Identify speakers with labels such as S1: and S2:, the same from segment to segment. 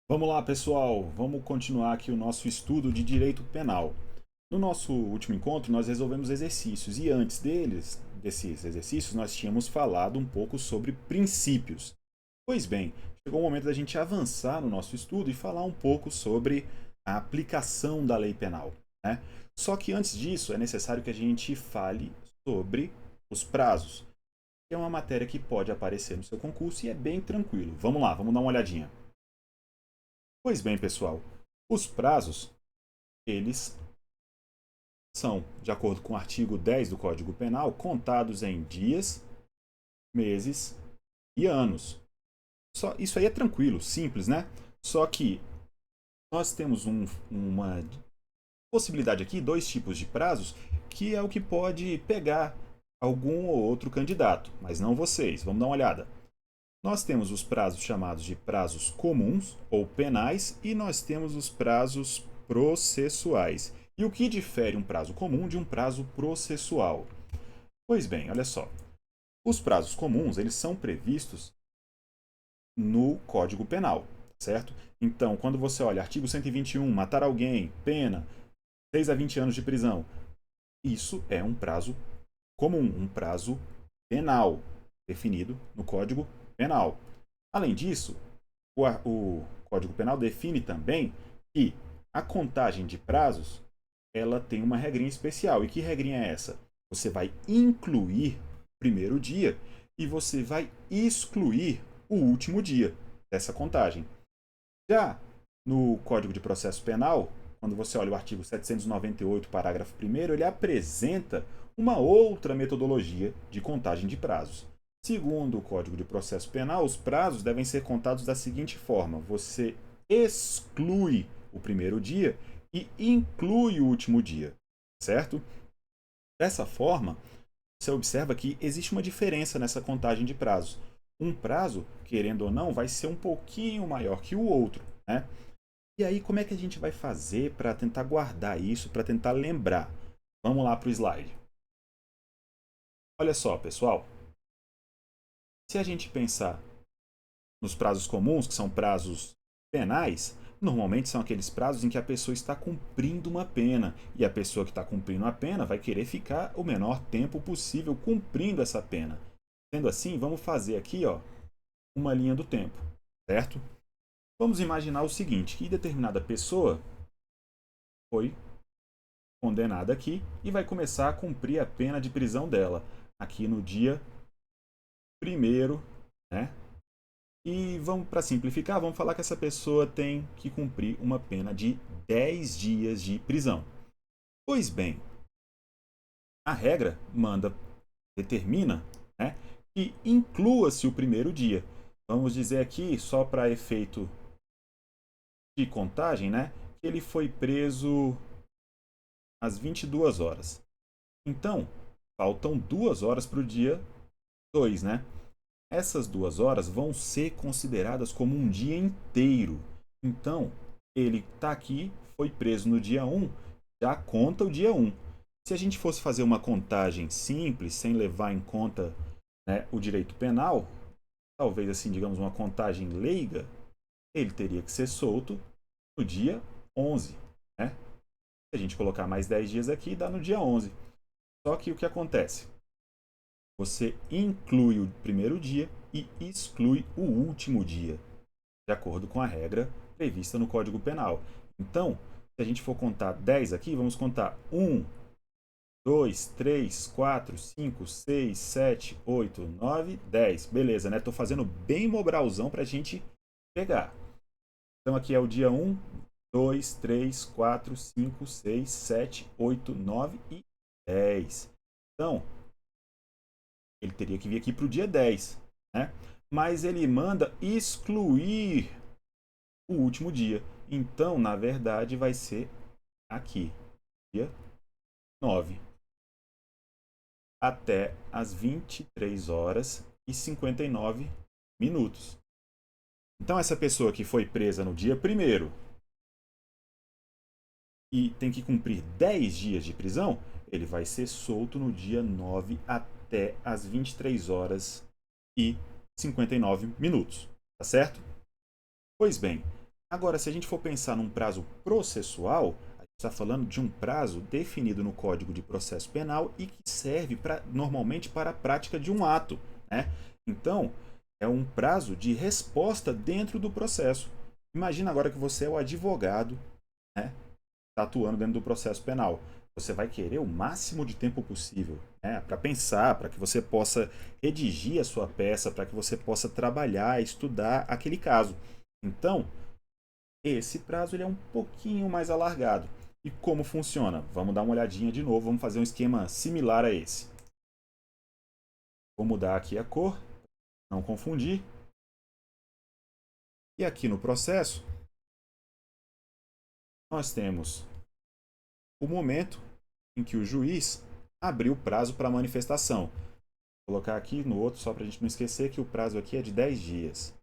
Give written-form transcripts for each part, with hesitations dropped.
S1: Vamos lá, pessoal. Vamos continuar aqui o nosso estudo de direito penal. No nosso último encontro, nós resolvemos exercícios e antes desses exercícios, nós tínhamos falado um pouco sobre princípios. Pois bem, chegou o momento da gente avançar no nosso estudo e falar um pouco sobre a aplicação da lei penal, né? Só que antes disso, é necessário que a gente fale sobre os prazos, que é uma matéria que pode aparecer no seu concurso e é bem tranquilo. Vamos lá, vamos dar uma olhadinha. Pois bem, pessoal, os prazos, eles são, de acordo com o artigo 10 do Código Penal, contados em dias, meses e anos. Isso aí é tranquilo, simples, né? Só que nós temos uma possibilidade aqui, dois tipos de prazos, que é o que pode pegar algum ou outro candidato, mas não vocês. Vamos dar uma olhada. Nós temos os prazos chamados de prazos comuns ou penais e nós temos os prazos processuais. E o que difere um prazo comum de um prazo processual? Pois bem, olha só. Os prazos comuns, eles são previstos no Código Penal, certo? Então, quando você olha artigo 121, matar alguém, pena, 6 a 20 anos de prisão, isso é um prazo comum, um prazo penal, definido no Código Penal. Além disso, o Código Penal define também que a contagem de prazos ela tem uma regrinha especial. E que regrinha é essa? Você vai incluir o primeiro dia e você vai excluir o último dia dessa contagem. Já no Código de Processo Penal, quando você olha o artigo 798, parágrafo 1º, ele apresenta uma outra metodologia de contagem de prazos. Segundo o Código de Processo Penal, os prazos devem ser contados da seguinte forma: você exclui o primeiro dia e inclui o último dia, certo? Dessa forma, você observa que existe uma diferença nessa contagem de prazos. Um prazo, querendo ou não, vai ser um pouquinho maior que o outro, né? E aí, como é que a gente vai fazer para tentar guardar isso, para tentar lembrar? Vamos lá para o slide. Olha só, pessoal. Se a gente pensar nos prazos comuns, que são prazos penais, normalmente são aqueles prazos em que a pessoa está cumprindo uma pena. E a pessoa que está cumprindo a pena vai querer ficar o menor tempo possível cumprindo essa pena. Sendo assim, vamos fazer aqui uma linha do tempo, certo? Vamos imaginar o seguinte, que determinada pessoa foi condenada aqui e vai começar a cumprir a pena de prisão dela aqui no dia primeiro, né? E vamos para simplificar, vamos falar que essa pessoa tem que cumprir uma pena de 10 dias de prisão. Pois bem, a regra determina, né, que inclua-se o primeiro dia. Vamos dizer aqui, só para efeito de contagem, né, que ele foi preso às 22 horas. Então, faltam 2 horas para o dia 2, né? Essas 2 horas vão ser consideradas como um dia inteiro. Então, ele está aqui, foi preso no dia 1, já conta o dia 1. Se a gente fosse fazer uma contagem simples, sem levar em conta, né, o direito penal, talvez assim, digamos, uma contagem leiga, ele teria que ser solto no dia 11, né? Se a gente colocar mais 10 dias aqui, dá no dia 11. Só que o que acontece? Você inclui o primeiro dia e exclui o último dia, de acordo com a regra prevista no Código Penal. Então, se a gente for contar 10 aqui, vamos contar 1, 2, 3, 4, 5, 6, 7, 8, 9, 10. Beleza, né? Estou fazendo bem mobralzão para a gente pegar. Então, aqui é o dia 1, 2, 3, 4, 5, 6, 7, 8, 9 e 10. Então, ele teria que vir aqui para o dia 10, né? Mas ele manda excluir o último dia. Então, na verdade, vai ser aqui, dia 9, até as 23 horas e 59 minutos. Então, essa pessoa que foi presa no dia 1º e tem que cumprir 10 dias de prisão, ele vai ser solto no dia 9 até as 23 horas e 59 minutos. Tá certo? Pois bem, Agora, se a gente for pensar num prazo processual, a gente está falando de um prazo definido no Código de Processo Penal e que serve normalmente para a prática de um ato, né? Então, é um prazo de resposta dentro do processo. Imagina agora que você é o advogado, né? Está atuando dentro do processo penal. Você vai querer o máximo de tempo possível, né, para pensar, para que você possa redigir a sua peça, para que você possa trabalhar, estudar aquele caso. Então, esse prazo ele é um pouquinho mais alargado. E como funciona? Vamos dar uma olhadinha de novo, vamos fazer um esquema similar a esse. Vou mudar aqui a cor, não confundir. E aqui no processo, nós temos o momento em que o juiz abriu o prazo para manifestação. Vou colocar aqui no outro, só para a gente não esquecer que o prazo aqui é de 10 dias.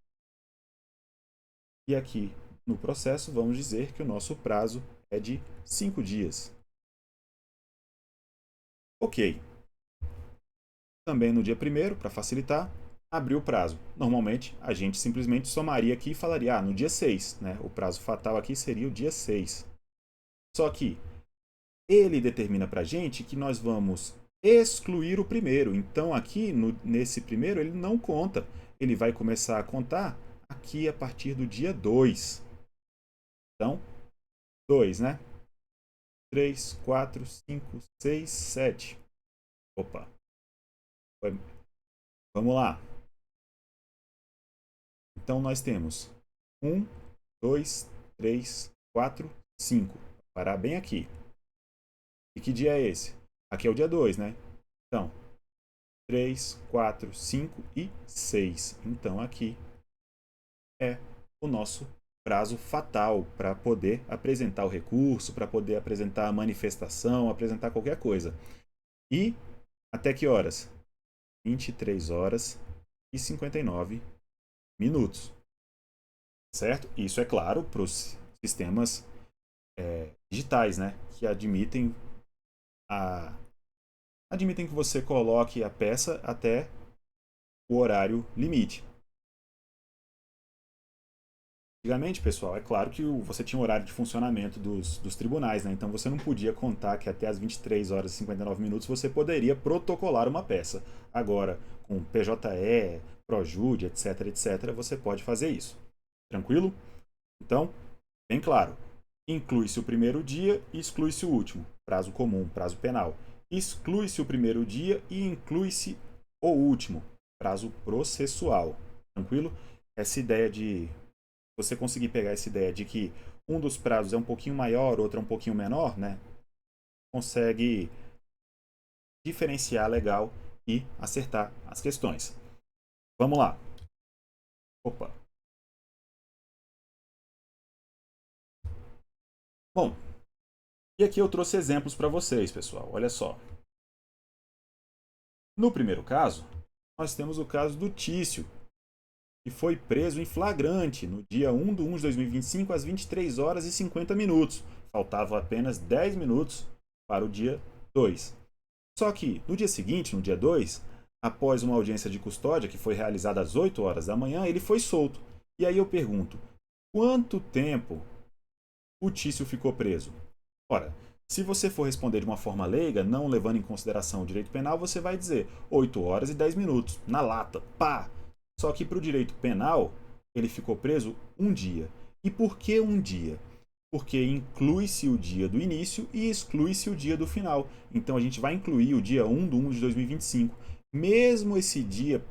S1: E aqui no processo, vamos dizer que o nosso prazo é de 5 dias. Ok. Também no dia 1º, para facilitar, abriu o prazo. Normalmente, a gente simplesmente somaria aqui e falaria, no dia 6, né? O prazo fatal aqui seria o dia 6. Só que ele determina para a gente que nós vamos excluir o primeiro. Então, aqui, nesse primeiro, ele não conta. Ele vai começar a contar aqui a partir do dia 2. Então, 2, né? 3, 4, 5, 6, 7. Opa. Vamos lá. Então, nós temos 1, 2, 3, 4, 5. Vou parar bem aqui. E que dia é esse? Aqui é o dia 2, né? Então, 3, 4, 5 e 6. Então, aqui é o nosso prazo fatal para poder apresentar o recurso, para poder apresentar a manifestação, apresentar qualquer coisa. E até que horas? 23 horas e 59 minutos. Certo? Isso é claro para os sistemas digitais, né? Que admitem que você coloque a peça até o horário limite. Antigamente, pessoal, é claro que você tinha um horário de funcionamento dos tribunais, né? Então você não podia contar que até as 23 horas e 59 minutos você poderia protocolar uma peça. Agora, com PJE, Projude, etc, etc, você pode fazer isso. Tranquilo? Então, bem claro. Inclui-se o primeiro dia e exclui-se o último. Prazo comum, prazo penal. Exclui-se o primeiro dia e inclui-se o último. Prazo processual. Tranquilo? Essa ideia de você conseguir pegar essa ideia de que um dos prazos é um pouquinho maior, outro é um pouquinho menor, né? Consegue diferenciar legal e acertar as questões. Vamos lá. Opa. Bom, e aqui eu trouxe exemplos para vocês, pessoal. Olha só. No primeiro caso, nós temos o caso do Tício, que foi preso em flagrante no dia 1 de 1 de 2025 às 23 horas e 50 minutos. Faltava apenas 10 minutos para o dia 2. Só que no dia seguinte, no dia 2, após uma audiência de custódia que foi realizada às 8 horas da manhã, ele foi solto. E aí eu pergunto, quanto tempo o Tício ficou preso? Ora, se você for responder de uma forma leiga, não levando em consideração o direito penal, você vai dizer 8 horas e 10 minutos, na lata, pá! Só que para o direito penal, ele ficou preso um dia. E por que um dia? Porque inclui-se o dia do início e exclui-se o dia do final. Então a gente vai incluir o dia 1 de 1 de 2025. Mesmo esse dia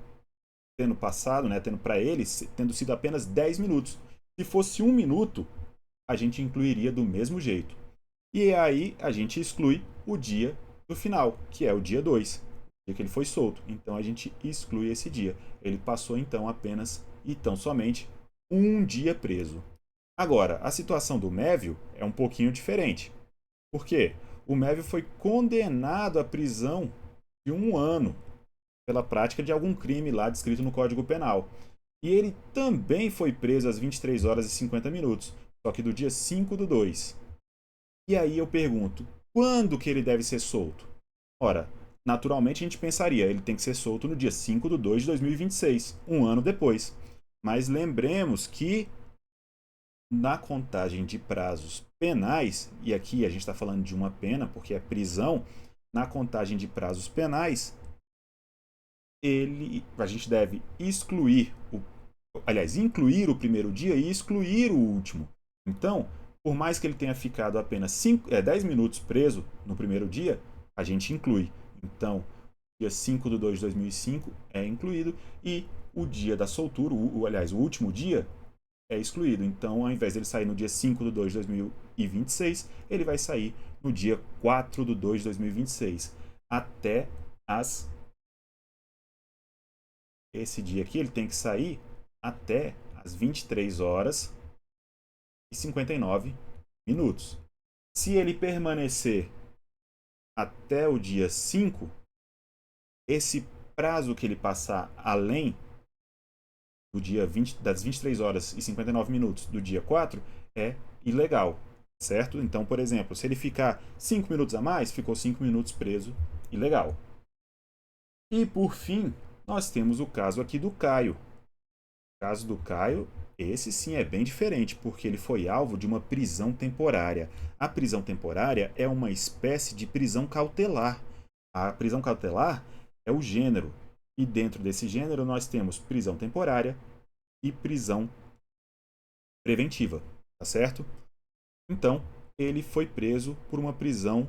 S1: tendo passado, né, tendo para ele, tendo sido apenas 10 minutos. Se fosse um minuto, a gente incluiria do mesmo jeito. E aí a gente exclui o dia do final, que é o dia 2, o dia que ele foi solto. Então a gente exclui esse dia. Ele passou então apenas e tão somente um dia preso. Agora, a situação do Mévio é um pouquinho diferente. Por quê? O Mévio foi condenado à prisão de 1 ano pela prática de algum crime lá descrito no Código Penal. E ele também foi preso às 23 horas e 50 minutos, só que do dia 5 do 2. E aí eu pergunto, quando que ele deve ser solto? Ora, naturalmente a gente pensaria, ele tem que ser solto no dia 5 de 2 de 2026, um ano depois. Mas lembremos que na contagem de prazos penais, e aqui a gente está falando de uma pena, porque é prisão, na contagem de prazos penais, a gente deve incluir o primeiro dia e excluir o último. Então, por mais que ele tenha ficado apenas 10 minutos preso no primeiro dia, a gente inclui. Então, dia 5 de 2 de 2005 é incluído e o dia da soltura, o último dia, é excluído. Então, ao invés dele sair no dia 5 de 2 de 2026, ele vai sair no dia 4 de 2 de 2026. Até as. Esse dia aqui ele tem que sair até as 23 horas e 59 minutos. Se ele permanecer até o dia 5, esse prazo que ele passar além do dia 20, das 23 horas e 59 minutos do dia 4 é ilegal, certo? Então, por exemplo, se ele ficar 5 minutos a mais, ficou 5 minutos preso, ilegal. E por fim, nós temos o caso aqui do Caio. O caso do Caio, esse sim é bem diferente, porque ele foi alvo de uma prisão temporária. A prisão temporária é uma espécie de prisão cautelar. A prisão cautelar é o gênero. E dentro desse gênero nós temos prisão temporária e prisão preventiva, tá certo? Então, ele foi preso por uma prisão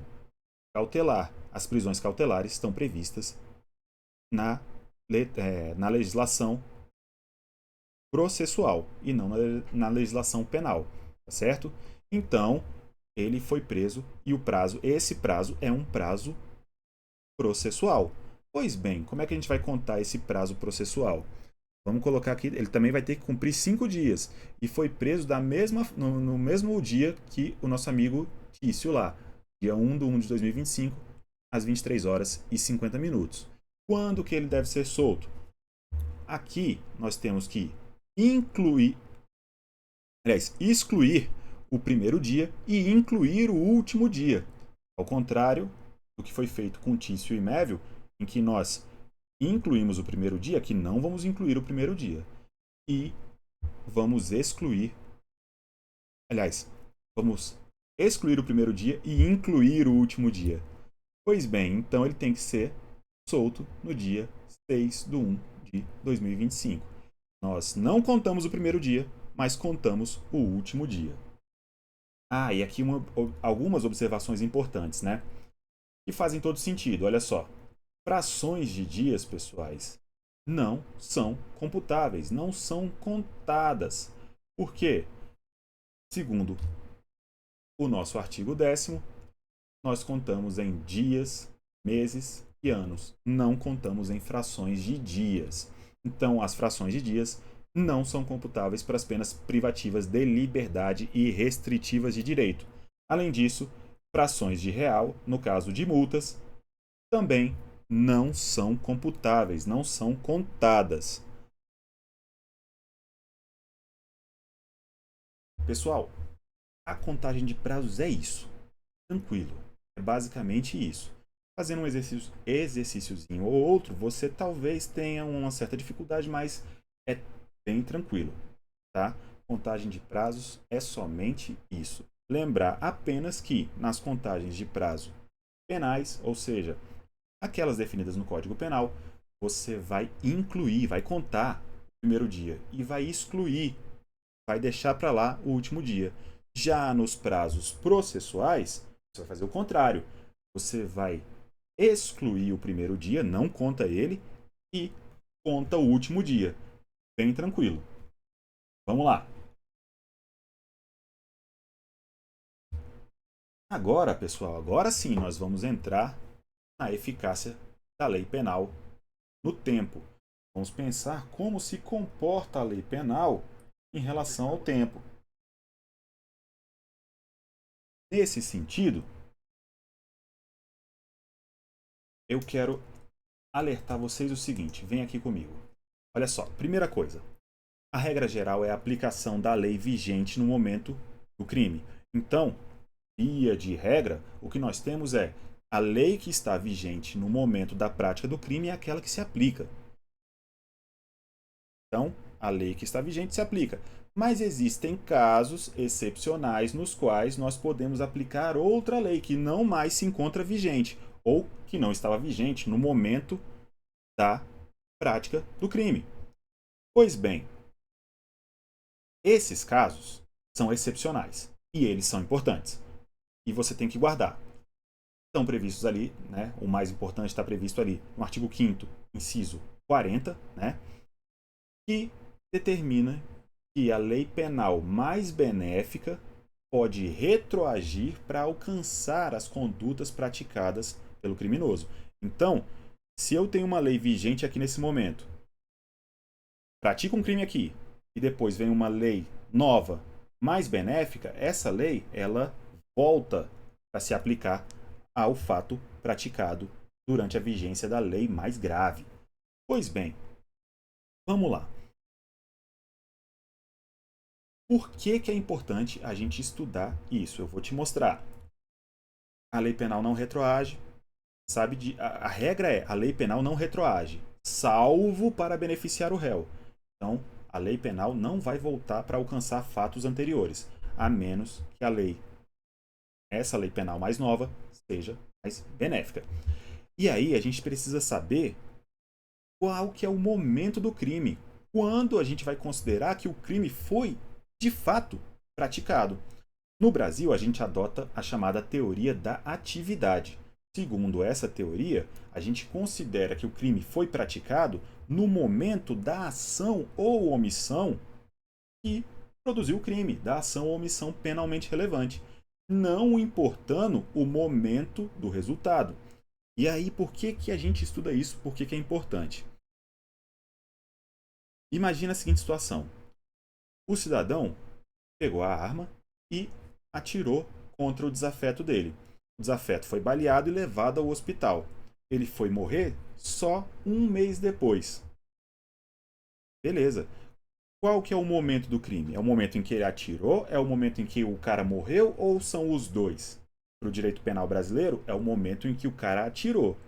S1: cautelar. As prisões cautelares estão previstas na legislação processual e não na legislação penal, tá certo? Então, ele foi preso e esse prazo é um prazo processual. Pois bem, como é que a gente vai contar esse prazo processual? Vamos colocar aqui, ele também vai ter que cumprir 5 dias e foi preso no mesmo dia que o nosso amigo Tício lá, dia 1 de 1 de 2025, às 23 horas e 50 minutos. Quando que ele deve ser solto? Aqui nós temos que excluir o primeiro dia e incluir o último dia. Ao contrário do que foi feito com Tício e Mévio, em que nós incluímos o primeiro dia, aqui não vamos incluir o primeiro dia. E vamos vamos excluir o primeiro dia e incluir o último dia. Pois bem, então ele tem que ser solto no dia 6 de 1 de 2025. Nós não contamos o primeiro dia, mas contamos o último dia. E aqui algumas observações importantes, né? Que fazem todo sentido. Olha só. Frações de dias, pessoais, não são computáveis, não são contadas. Por quê? Segundo o nosso artigo 10º, nós contamos em dias, meses e anos. Não contamos em frações de dias. Então, as frações de dias não são computáveis para as penas privativas de liberdade e restritivas de direito. Além disso, frações de real, no caso de multas, também não são computáveis, não são contadas. Pessoal, a contagem de prazos é isso. Tranquilo. É basicamente isso. Fazendo um exercíciozinho ou outro, você talvez tenha uma certa dificuldade, mas é bem tranquilo, tá? Contagem de prazos é somente isso. Lembrar apenas que nas contagens de prazo penais, ou seja, aquelas definidas no Código Penal, você vai incluir, vai contar o primeiro dia e vai excluir, vai deixar para lá o último dia. Já nos prazos processuais, você vai fazer o contrário. Você vai excluir o primeiro dia, não conta ele, e conta o último dia. Bem tranquilo. Vamos lá. Agora, pessoal, agora sim nós vamos entrar na eficácia da lei penal no tempo. Vamos pensar como se comporta a lei penal em relação ao tempo. Nesse sentido, eu quero alertar vocês o seguinte, vem aqui comigo. Olha só, primeira coisa, a regra geral é a aplicação da lei vigente no momento do crime. Então, via de regra, o que nós temos é a lei que está vigente no momento da prática do crime é aquela que se aplica. Então, a lei que está vigente se aplica. Mas existem casos excepcionais nos quais nós podemos aplicar outra lei que não mais se encontra vigente ou que não estava vigente no momento da prática do crime. Pois bem, esses casos são excepcionais e eles são importantes. E você tem que guardar. Estão previstos ali, né? O mais importante está previsto ali no artigo 5º, inciso 40, né? Que determina que a lei penal mais benéfica pode retroagir para alcançar as condutas praticadas pelo criminoso. Então, se eu tenho uma lei vigente aqui nesse momento, pratico um crime aqui e depois vem uma lei nova, mais benéfica, essa lei ela volta para se aplicar ao fato praticado durante a vigência da lei mais grave. Pois bem, vamos lá. Por que é importante a gente estudar isso? Eu vou te mostrar. A lei penal não retroage. A regra é a lei penal não retroage, salvo para beneficiar o réu. Então, a lei penal não vai voltar para alcançar fatos anteriores, a menos que essa lei penal mais nova, seja mais benéfica. E aí a gente precisa saber qual que é o momento do crime. Quando a gente vai considerar que o crime foi, de fato, praticado. No Brasil, a gente adota a chamada teoria da atividade. Segundo essa teoria, a gente considera que o crime foi praticado no momento da ação ou omissão que produziu o crime, da ação ou omissão penalmente relevante, não importando o momento do resultado. E aí, por que a gente estuda isso? Por que é importante? Imagina a seguinte situação. O cidadão pegou a arma e atirou contra o desafeto dele. O desafeto foi baleado e levado ao hospital. Ele foi morrer só um mês depois. Beleza. Qual que é o momento do crime? É o momento em que ele atirou? É o momento em que o cara morreu? Ou são os dois? Para o direito penal brasileiro, é o momento em que o cara atirou.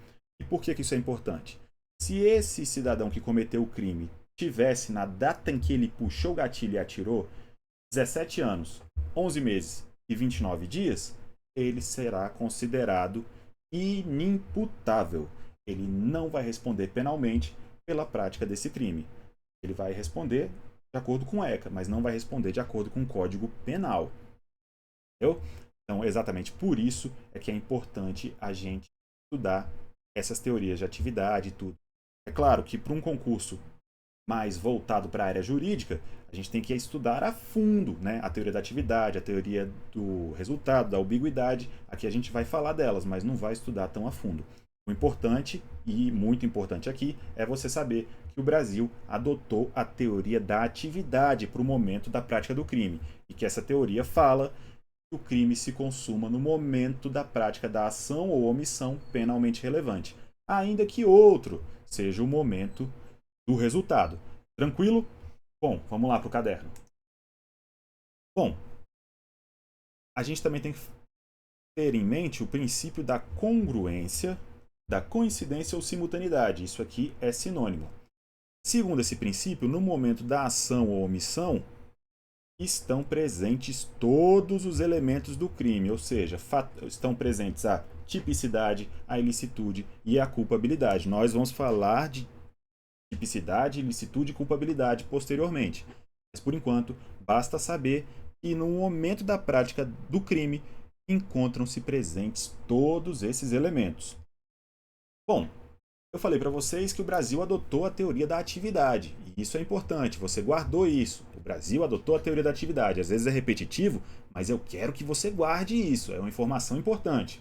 S1: E por que isso é importante? Se esse cidadão que cometeu o crime tivesse, na data em que ele puxou o gatilho e atirou, 17 anos, 11 meses e 29 dias, ele será considerado inimputável. Ele não vai responder penalmente pela prática desse crime. Ele vai responder de acordo com a ECA, mas não vai responder de acordo com o Código Penal. Entendeu? Então, exatamente por isso é que é importante a gente estudar essas teorias de atividade e tudo. É claro que para um concurso mais voltado para a área jurídica, a gente tem que estudar a fundo, né? A teoria da atividade, a teoria do resultado, da ambiguidade. Aqui a gente vai falar delas, mas não vai estudar tão a fundo. O importante, e muito importante aqui, é você saber que o Brasil adotou a teoria da atividade para o momento da prática do crime. E que essa teoria fala que o crime se consuma no momento da prática da ação ou omissão penalmente relevante, ainda que outro seja o momento do resultado. Tranquilo? Bom, vamos lá para o caderno. Bom, a gente também tem que ter em mente o princípio da congruência, da coincidência ou simultaneidade. Isso aqui é sinônimo. Segundo esse princípio, no momento da ação ou omissão, estão presentes todos os elementos do crime, ou seja, estão presentes a tipicidade, a ilicitude e a culpabilidade. Nós vamos falar de tipicidade, ilicitude e culpabilidade posteriormente. Mas, por enquanto, basta saber que no momento da prática do crime encontram-se presentes todos esses elementos. Bom, eu falei para vocês que o Brasil adotou a teoria da atividade, e isso é importante, você guardou isso. O Brasil adotou a teoria da atividade. Às vezes é repetitivo, mas eu quero que você guarde isso, é uma informação importante.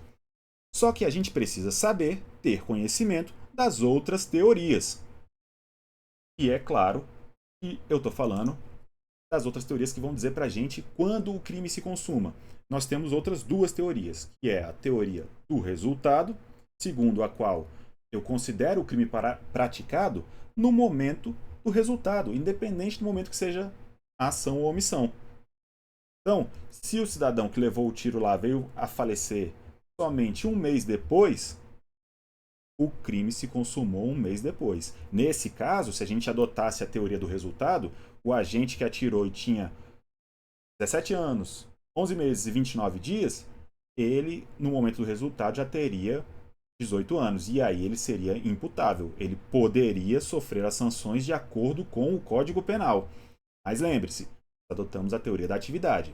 S1: Só que a gente precisa saber, ter conhecimento das outras teorias. E é claro que eu estou falando das outras teorias que vão dizer para a gente quando o crime se consuma. Nós temos outras duas teorias, que é a teoria do resultado, segundo a qual eu considero o crime praticado no momento do resultado, independente do momento que seja a ação ou omissão. Então, se o cidadão que levou o tiro lá veio a falecer somente um mês depois, o crime se consumou um mês depois. Nesse caso, se a gente adotasse a teoria do resultado, o agente que atirou e tinha 17 anos, 11 meses e 29 dias, ele, no momento do resultado, já teria 18 anos. E aí ele seria imputável. Ele poderia sofrer as sanções de acordo com o Código Penal. Mas lembre-se, adotamos a teoria da atividade.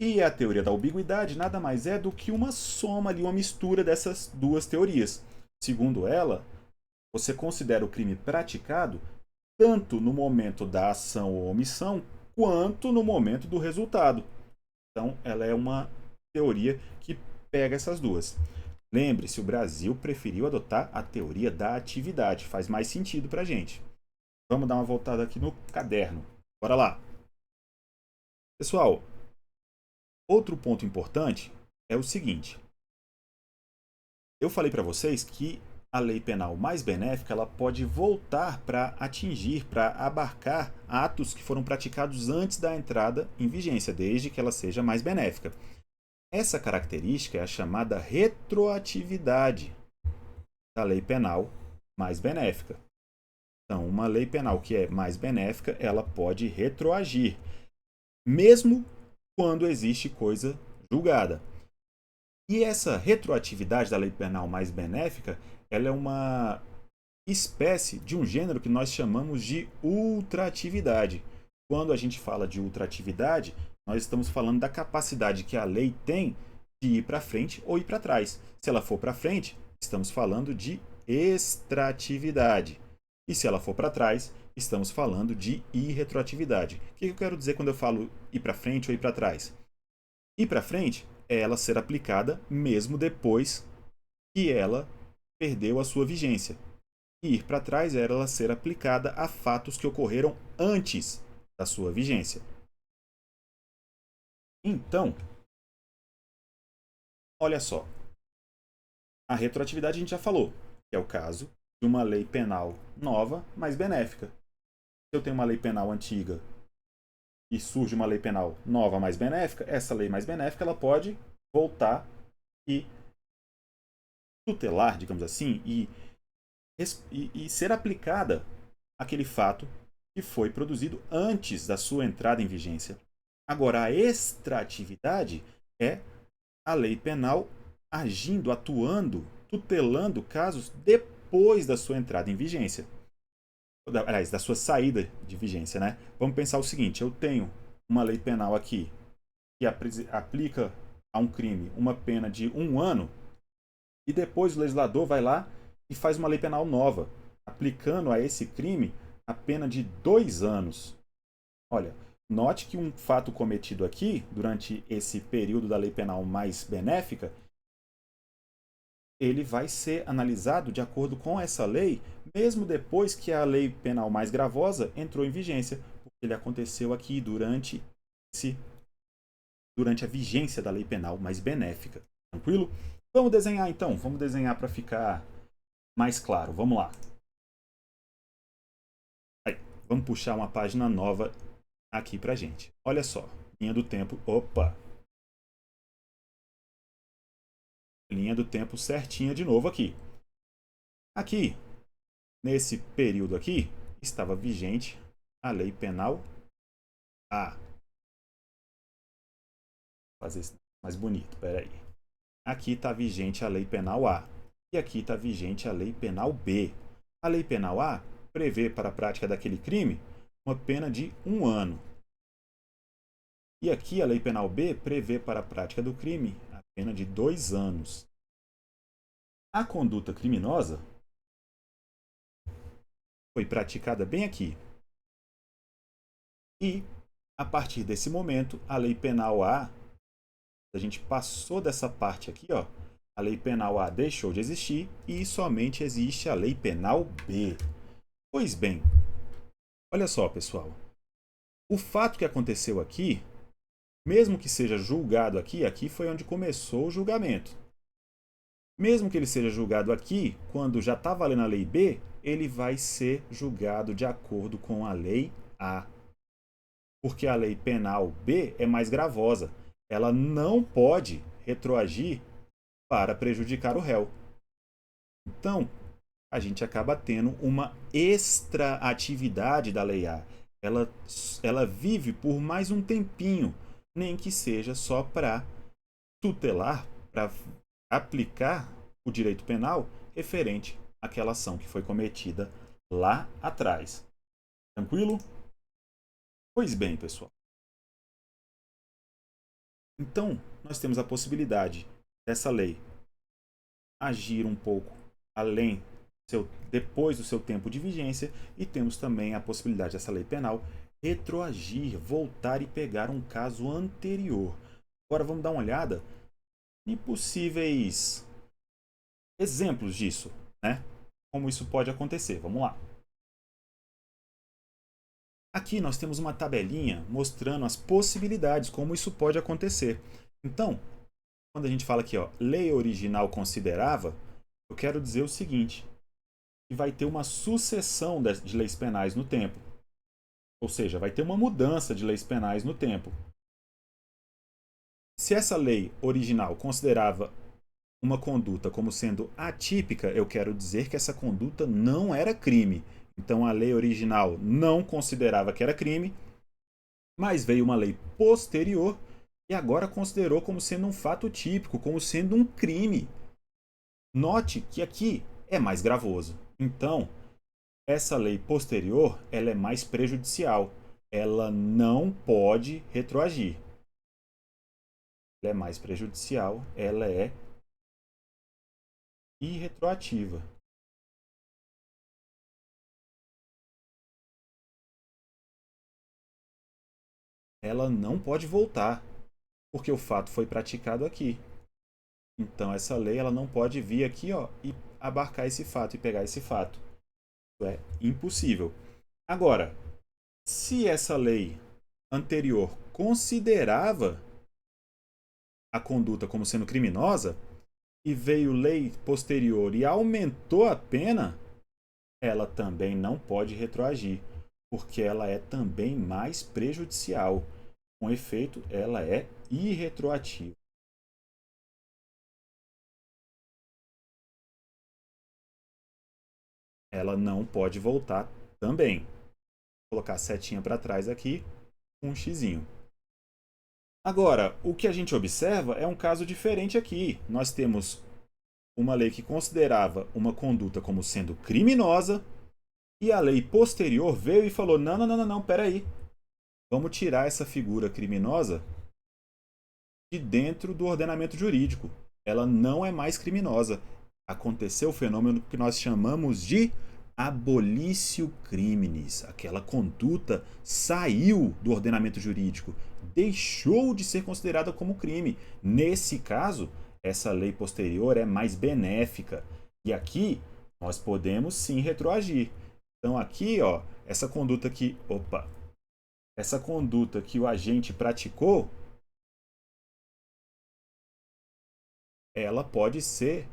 S1: E a teoria da ambiguidade nada mais é do que uma soma ali, uma mistura dessas duas teorias. Segundo ela, você considera o crime praticado tanto no momento da ação ou omissão, quanto no momento do resultado. Então, ela é uma teoria que pega essas duas. Lembre-se, o Brasil preferiu adotar a teoria da atividade. Faz mais sentido para a gente. Vamos dar uma voltada aqui no caderno. Bora lá. Pessoal, outro ponto importante é o seguinte. Eu falei para vocês que a lei penal mais benéfica ela pode voltar para atingir, para abarcar atos que foram praticados antes da entrada em vigência, desde que ela seja mais benéfica. Essa característica é a chamada retroatividade da lei penal mais benéfica. Então, uma lei penal que é mais benéfica, ela pode retroagir, mesmo quando existe coisa julgada. E essa retroatividade da lei penal mais benéfica, ela é uma espécie de um gênero que nós chamamos de ultratividade. Quando a gente fala de ultratividade, nós estamos falando da capacidade que a lei tem de ir para frente ou ir para trás. Se ela for para frente, estamos falando de extratividade. E se ela for para trás, estamos falando de irretroatividade. O que eu quero dizer quando eu falo ir para frente ou ir para trás? Ir para frente é ela ser aplicada mesmo depois que ela perdeu a sua vigência. E ir para trás é ela ser aplicada a fatos que ocorreram antes da sua vigência. Então, olha só. A retroatividade a gente já falou, que é o caso de uma lei penal nova, mas benéfica. Se eu tenho uma lei penal antiga e surge uma lei penal nova, mais benéfica, essa lei mais benéfica ela pode voltar e tutelar, digamos assim, e ser aplicada àquele fato que foi produzido antes da sua entrada em vigência. Agora, a extratividade é a lei penal agindo, atuando, tutelando casos depois da sua entrada em vigência. Aliás, da sua saída de vigência, né? Vamos pensar o seguinte: eu tenho uma lei penal aqui que aplica a um crime uma pena de 1 ano, e depois o legislador vai lá e faz uma lei penal nova, aplicando a esse crime a pena de 2 anos. Olha, note que um fato cometido aqui, durante esse período da lei penal mais benéfica, ele vai ser analisado de acordo com essa lei, mesmo depois que a lei penal mais gravosa entrou em vigência, porque ele aconteceu aqui durante a vigência da lei penal mais benéfica. Tranquilo? Vamos desenhar então, vamos desenhar para ficar mais claro. Vamos lá. Aí, vamos puxar uma página nova aqui pra gente. Olha só, linha do tempo. Opa! Linha do tempo certinha de novo aqui. Aqui, nesse período aqui, estava vigente a lei penal A. Vou fazer isso mais bonito, peraí. Aqui está vigente a lei penal A. E aqui está vigente a lei penal B. A lei penal A prevê para a prática daquele crime uma pena de 1 ano. E aqui a lei penal B prevê para a prática do crime a pena de 2 anos. A conduta criminosa foi praticada bem aqui. E, a partir desse momento, a lei penal A, a gente passou dessa parte aqui, ó, a lei penal A deixou de existir e somente existe a lei penal B. Pois bem, olha só, pessoal. O fato que aconteceu aqui, mesmo que seja julgado aqui, aqui foi onde começou o julgamento. Mesmo que ele seja julgado aqui, quando já está valendo a lei B, ele vai ser julgado de acordo com a lei A. Porque a lei penal B é mais gravosa. Ela não pode retroagir para prejudicar o réu. Então, a gente acaba tendo uma extra-atividade da Lei A. Ela vive por mais um tempinho, nem que seja só para tutelar, para aplicar o direito penal referente àquela ação que foi cometida lá atrás. Tranquilo? Pois bem, pessoal. Então, nós temos a possibilidade dessa lei agir um pouco além depois do seu tempo de vigência, e temos também a possibilidade dessa lei penal retroagir, voltar e pegar um caso anterior. Agora vamos dar uma olhada em possíveis exemplos disso, né? Como isso pode acontecer. Vamos lá. Aqui nós temos uma tabelinha mostrando as possibilidades, como isso pode acontecer. Então, quando a gente fala aqui, ó, lei original considerava, eu quero dizer o seguinte, que vai ter uma sucessão de leis penais no tempo. Ou seja, vai ter uma mudança de leis penais no tempo. Se essa lei original considerava uma conduta como sendo atípica, eu quero dizer que essa conduta não era crime. Então a lei original não considerava que era crime, mas veio uma lei posterior e agora considerou como sendo um fato típico, como sendo um crime. Note que aqui é mais gravoso. Então, essa lei posterior, ela é mais prejudicial. Ela não pode retroagir. Ela é mais prejudicial, ela é irretroativa. Ela não pode voltar, porque o fato foi praticado aqui. Então essa lei ela não pode vir aqui, ó, e abarcar esse fato e pegar esse fato. Isso é impossível. Agora, se essa lei anterior considerava a conduta como sendo criminosa e veio lei posterior e aumentou a pena, ela também não pode retroagir, porque ela é também mais prejudicial. Com efeito, ela é irretroativa. Ela não pode voltar também. Vou colocar a setinha para trás aqui, um xizinho. Agora, o que a gente observa é um caso diferente aqui. Nós temos uma lei que considerava uma conduta como sendo criminosa e a lei posterior veio e falou: não, não, não, não, não, peraí. Vamos tirar essa figura criminosa de dentro do ordenamento jurídico. Ela não é mais criminosa. Aconteceu o fenômeno que nós chamamos de abolício criminis. Aquela conduta saiu do ordenamento jurídico, deixou de ser considerada como crime. Nesse caso, essa lei posterior é mais benéfica. E aqui nós podemos sim retroagir. Então aqui, ó, essa conduta que o agente praticou, ela pode ser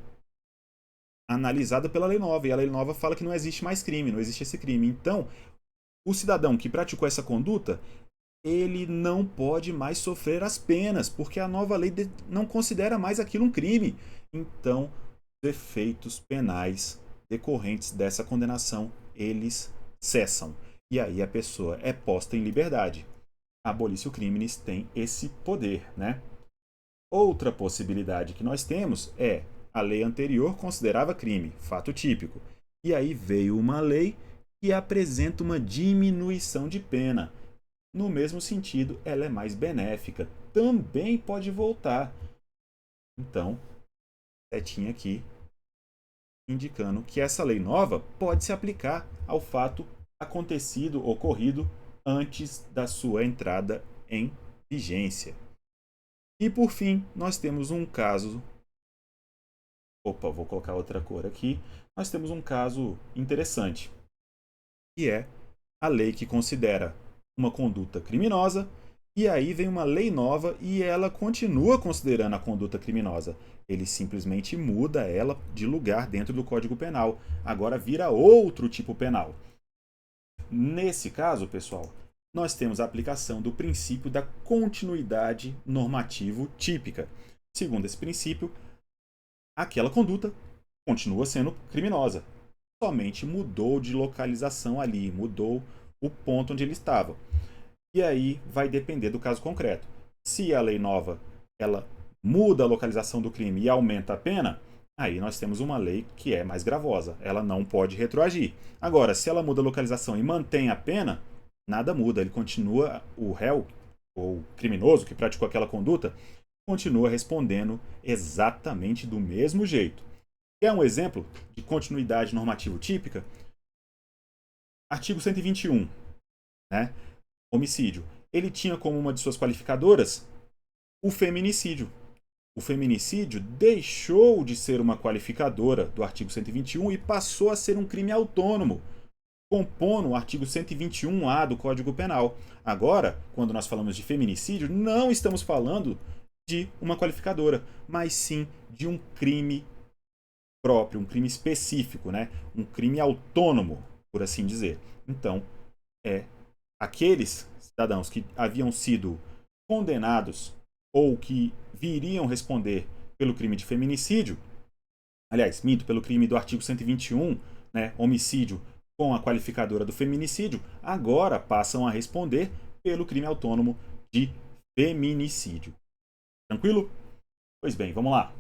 S1: analisada pela lei nova. E a lei nova fala que não existe mais crime, não existe esse crime. Então, o cidadão que praticou essa conduta, ele não pode mais sofrer as penas, porque a nova lei não considera mais aquilo um crime. Então, os efeitos penais decorrentes dessa condenação, eles cessam. E aí a pessoa é posta em liberdade. A abolício criminis tem esse poder, né? Outra possibilidade que nós temos é a lei anterior considerava crime, fato típico. E aí veio uma lei que apresenta uma diminuição de pena. No mesmo sentido, ela é mais benéfica. Também pode voltar. Então, setinha aqui indicando que essa lei nova pode se aplicar ao fato acontecido, ocorrido antes da sua entrada em vigência. E por fim, nós temos um caso. Opa, vou colocar outra cor aqui. Nós temos um caso interessante, que é a lei que considera uma conduta criminosa, e aí vem uma lei nova e ela continua considerando a conduta criminosa. Ele simplesmente muda ela de lugar dentro do Código Penal. Agora vira outro tipo penal. Nesse caso, pessoal, nós temos a aplicação do princípio da continuidade normativo típica. Segundo esse princípio, aquela conduta continua sendo criminosa. Somente mudou de localização ali, mudou o ponto onde ele estava. E aí vai depender do caso concreto. Se a lei nova ela muda a localização do crime e aumenta a pena, aí nós temos uma lei que é mais gravosa. Ela não pode retroagir. Agora, se ela muda a localização e mantém a pena, nada muda. Ele continua, o réu ou o criminoso que praticou aquela conduta, continua respondendo exatamente do mesmo jeito. Quer um exemplo de continuidade normativa típica? Artigo 121, né? Homicídio. Ele tinha como uma de suas qualificadoras o feminicídio. O feminicídio deixou de ser uma qualificadora do artigo 121 e passou a ser um crime autônomo, compondo o artigo 121A do Código Penal. Agora, quando nós falamos de feminicídio, não estamos falando de uma qualificadora, mas sim de um crime próprio, um crime específico, né? Um crime autônomo, por assim dizer. Então, aqueles cidadãos que haviam sido condenados ou que viriam responder pelo crime de feminicídio, aliás, minto, pelo crime do artigo 121, né, homicídio com a qualificadora do feminicídio, agora passam a responder pelo crime autônomo de feminicídio. Tranquilo? Pois bem, vamos lá.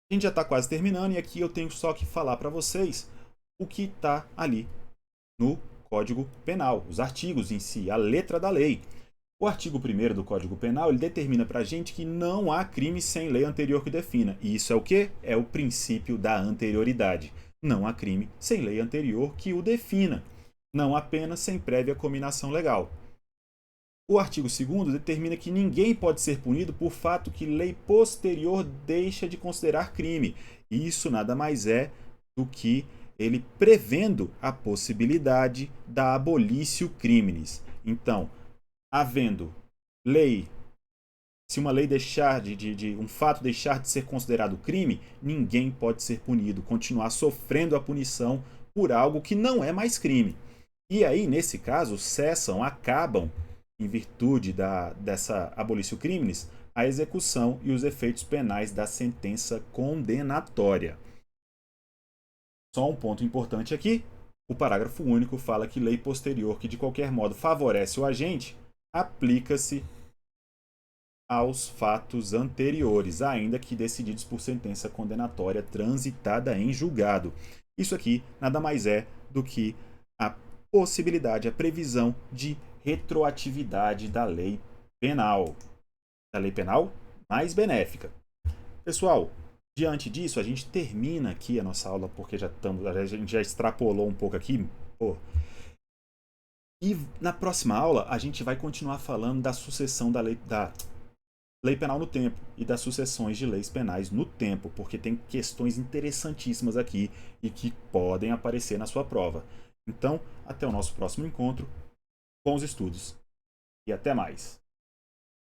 S1: A gente já está quase terminando e aqui eu tenho só que falar para vocês o que está ali no Código Penal, os artigos em si, a letra da lei. O artigo 1º do Código Penal ele determina para a gente que não há crime sem lei anterior que defina. E isso é o quê? É o princípio da anterioridade. Não há crime sem lei anterior que o defina. Não há pena sem prévia cominação legal. O artigo 2º determina que ninguém pode ser punido por fato que lei posterior deixa de considerar crime. E isso nada mais é do que ele prevendo a possibilidade da abolício criminis. Então, havendo lei, se uma lei deixar um fato deixar de ser considerado crime, ninguém pode ser punido, continuar sofrendo a punição por algo que não é mais crime. E aí, nesse caso, cessam, acabam, em virtude dessa abolício criminis, a execução e os efeitos penais da sentença condenatória. Só um ponto importante aqui, o parágrafo único fala que lei posterior que de qualquer modo favorece o agente aplica-se aos fatos anteriores, ainda que decididos por sentença condenatória transitada em julgado. Isso aqui nada mais é do que a possibilidade, a previsão de retroatividade da lei penal. Da lei penal mais benéfica. Pessoal, diante disso, a gente termina aqui a nossa aula, porque a gente já extrapolou um pouco aqui. E na próxima aula, a gente vai continuar falando da sucessão da lei penal no tempo e das sucessões de leis penais no tempo, porque tem questões interessantíssimas aqui e que podem aparecer na sua prova. Então, até o nosso próximo encontro, bons estudos e até mais!